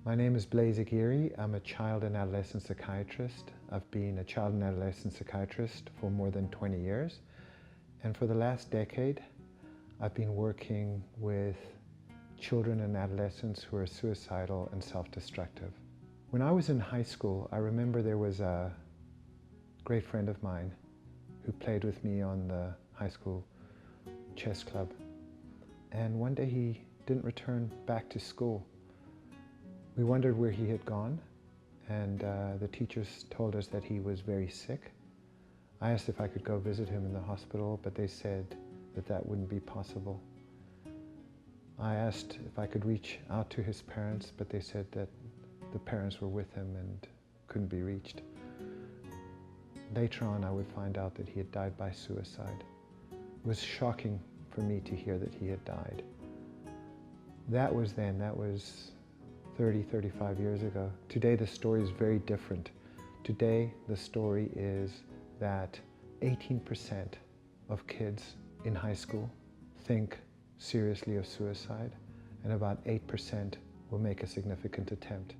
My name is Blaise Aguirre. I'm a child and adolescent psychiatrist. I've been a child and adolescent psychiatrist for more than 20 years. And for the last decade, I've been working with children and adolescents who are suicidal and self-destructive. When I was in high school, I remember there was a great friend of mine who played with me on the high school chess club. And one day he didn't return back to school. We wondered where he had gone, and the teachers told us that he was very sick. I asked if I could go visit him in the hospital, but they said that that wouldn't be possible. I asked if I could reach out to his parents, but they said that the parents were with him and couldn't be reached. Later on, I would find out that he had died by suicide. It was shocking for me to hear that he had died. That was then, that was 35 years ago. Today the story is very different. Today the story is that 18% of kids in high school think seriously of suicide, and about 8% will make a significant attempt.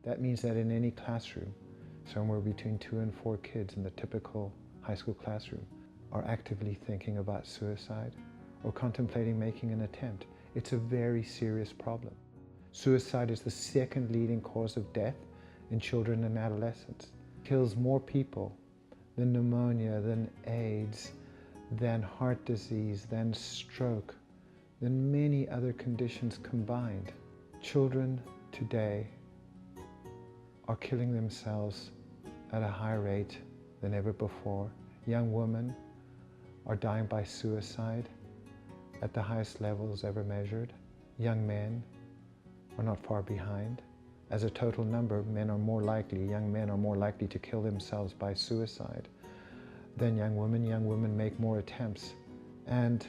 That means that in any classroom, somewhere between 2 and 4 kids in the typical high school classroom are actively thinking about suicide or contemplating making an attempt. It's a very serious problem. Suicide is the second leading cause of death in children and adolescents. It kills more people than pneumonia, than AIDS, than heart disease, than stroke, than many other conditions combined. Children today are killing themselves at a higher rate than ever before. Young women are dying by suicide at the highest levels ever measured. Young men are not far behind. As a total number, young men are more likely to kill themselves by suicide than young women. Young women make more attempts. And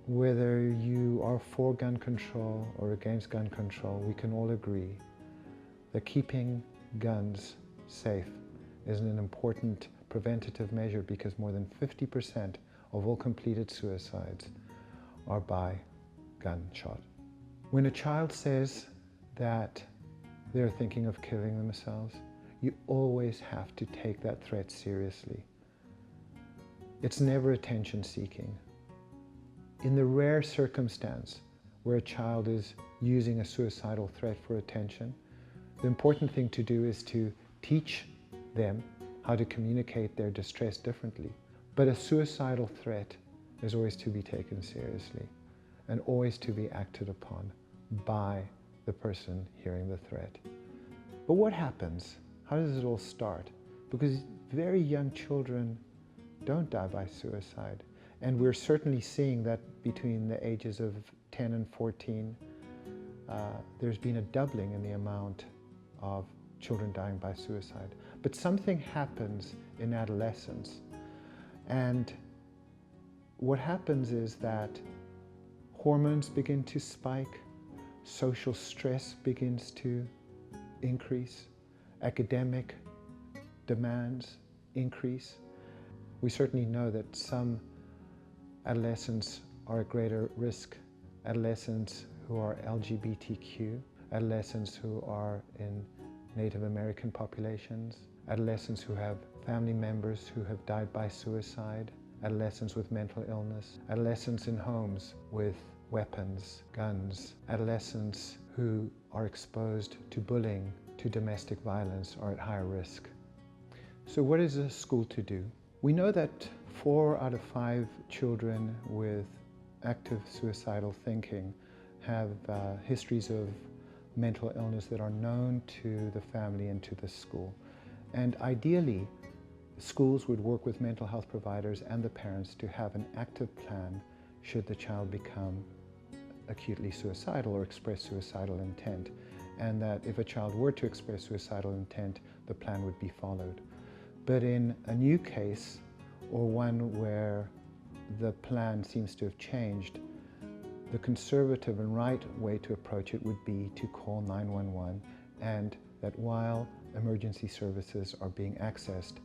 whether you are for gun control or against gun control, we can all agree that keeping guns safe is an important preventative measure, because more than 50% of all completed suicides are by gunshot. When a child says that they're thinking of killing themselves, you always have to take that threat seriously. It's never attention seeking. In the rare circumstance where a child is using a suicidal threat for attention, the important thing to do is to teach them how to communicate their distress differently. But a suicidal threat is always to be taken seriously and always to be acted upon by the person hearing the threat. But what happens? How does it all start? Because very young children don't die by suicide. And we're certainly seeing that between the ages of 10 and 14, there's been a doubling in the amount of children dying by suicide. But something happens in adolescence. And what happens is that hormones begin to spike, social stress begins to increase, academic demands increase. We certainly know that some adolescents are at greater risk. Adolescents who are LGBTQ, adolescents who are in Native American populations, adolescents who have family members who have died by suicide, adolescents with mental illness, adolescents in homes with weapons, guns, adolescents who are exposed to bullying, to domestic violence, are at higher risk. So what is a school to do? We know that 4 out of 5 children with active suicidal thinking have histories of mental illness that are known to the family and to the school. And ideally, schools would work with mental health providers and the parents to have an active plan should the child become acutely suicidal or express suicidal intent. And that if a child were to express suicidal intent, the plan would be followed. But in a new case, or one where the plan seems to have changed, the conservative and right way to approach it would be to call 911, and that while emergency services are being accessed,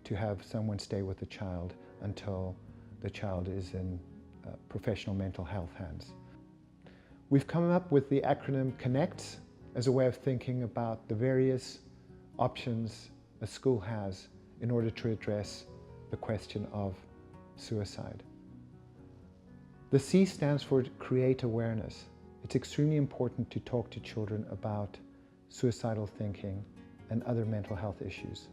to have someone stay with the child until the child is in professional mental health hands. We've come up with the acronym CONNECT, as a way of thinking about the various options a school has in order to address the question of suicide. The C stands for create awareness. It's extremely important to talk to children about suicidal thinking and other mental health issues.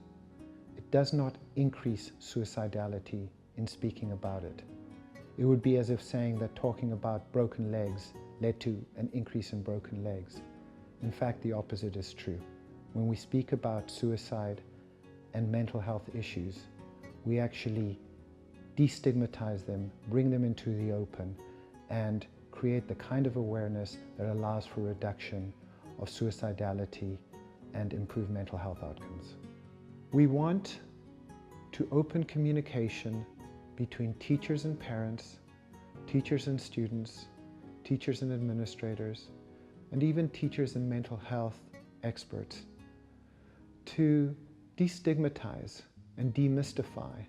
It does not increase suicidality in speaking about it. It would be as if saying that talking about broken legs led to an increase in broken legs. In fact, the opposite is true. When we speak about suicide and mental health issues, we actually destigmatize them, bring them into the open, and create the kind of awareness that allows for reduction of suicidality and improve mental health outcomes. We want to open communication between teachers and parents, teachers and students, teachers and administrators, and even teachers and mental health experts to destigmatize and demystify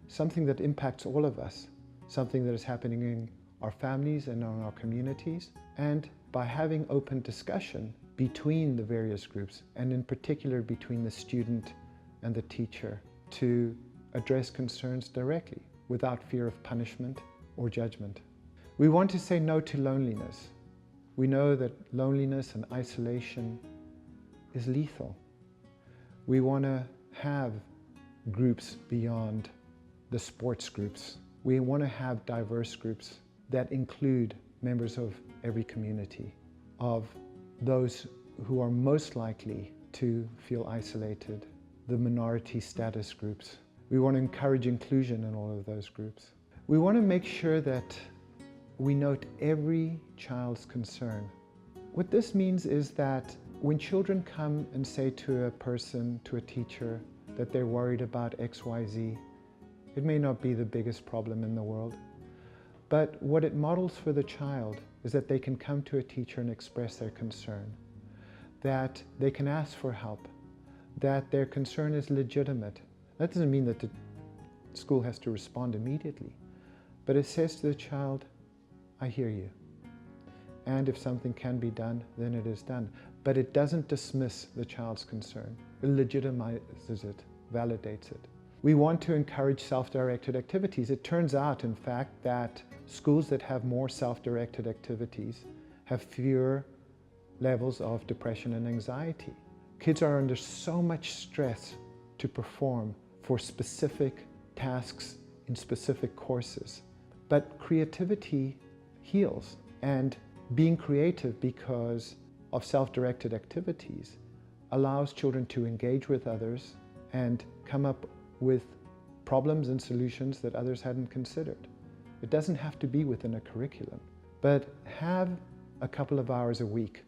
something that impacts all of us, something that is happening in our families and in our communities, and by having open discussion between the various groups, and in particular between the student and the teacher, to address concerns directly without fear of punishment or judgment. We want to say no to loneliness. We know that loneliness and isolation is lethal. We want to have groups beyond the sports groups. We want to have diverse groups that include members of every community, of those who are most likely to feel isolated, the minority status groups. We want to encourage inclusion in all of those groups. We want to make sure that we note every child's concern. What this means is that when children come and say to a person, to a teacher, that they're worried about XYZ, it may not be the biggest problem in the world, but what it models for the child is that they can come to a teacher and express their concern, that they can ask for help, that their concern is legitimate. That doesn't mean that the school has to respond immediately, but it says to the child, I hear you. And if something can be done, then it is done. But it doesn't dismiss the child's concern. It legitimizes it, validates it. We want to encourage self-directed activities. It turns out, in fact, that schools that have more self-directed activities have fewer levels of depression and anxiety. Kids are under so much stress to perform for specific tasks in specific courses. But creativity heals, and being creative because of self-directed activities allows children to engage with others and come up with problems and solutions that others hadn't considered. It doesn't have to be within a curriculum, but have a couple of hours a week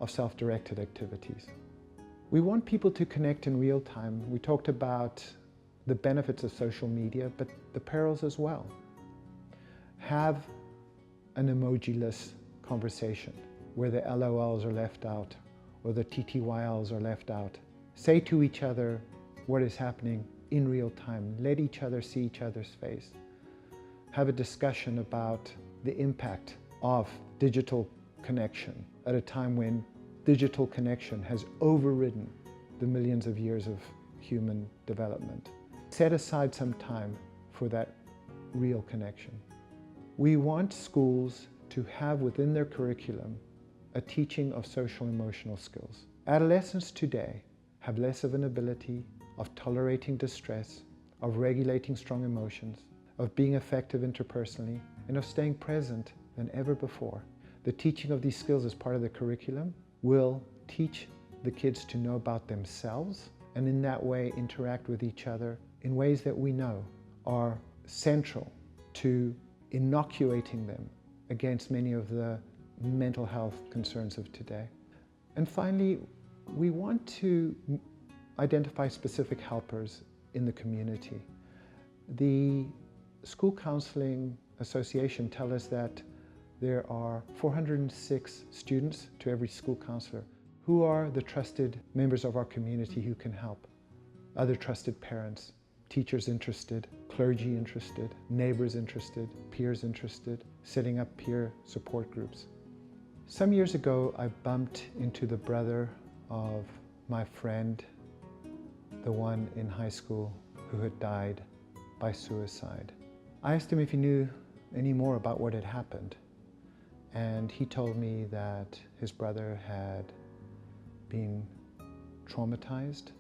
of self-directed activities. We want people to connect in real time. We talked about the benefits of social media, but the perils as well. Have an emoji-less conversation where the LOLs are left out or the TTYLs are left out. Say to each other what is happening in real time. Let each other see each other's face. Have a discussion about the impact of digital connection at a time when digital connection has overridden the millions of years of human development. Set aside some time for that real connection. We want schools to have within their curriculum a teaching of social emotional skills. Adolescents today have less of an ability of tolerating distress, of regulating strong emotions, of being effective interpersonally, and of staying present than ever before. The teaching of these skills as part of the curriculum will teach the kids to know about themselves, and in that way interact with each other in ways that we know are central to inoculating them against many of the mental health concerns of today. And finally, we want to identify specific helpers in the community. The School Counseling Association tells us that there are 406 students to every school counselor who are the trusted members of our community who can help. Other trusted parents, teachers interested, clergy interested, neighbors interested, peers interested, setting up peer support groups. Some years ago, I bumped into the brother of my friend, the one in high school who had died by suicide. I asked him if he knew any more about what had happened, and he told me that his brother had been traumatized,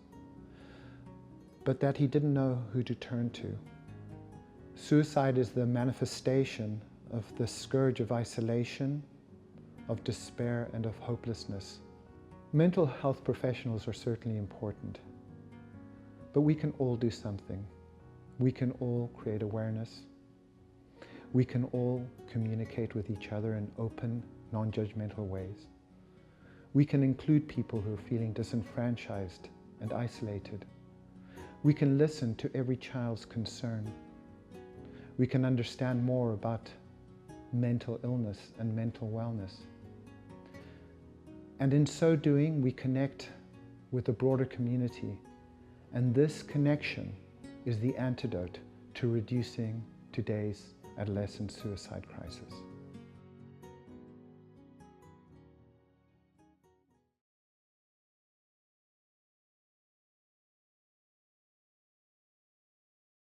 but that he didn't know who to turn to. Suicide is the manifestation of the scourge of isolation, of despair, and of hopelessness. Mental health professionals are certainly important, but we can all do something. We can all create awareness. We can all communicate with each other in open, non-judgmental ways. We can include people who are feeling disenfranchised and isolated. We can listen to every child's concern. We can understand more about mental illness and mental wellness. And in so doing, we connect with the broader community. And this connection is the antidote to reducing today's adolescent suicide crisis.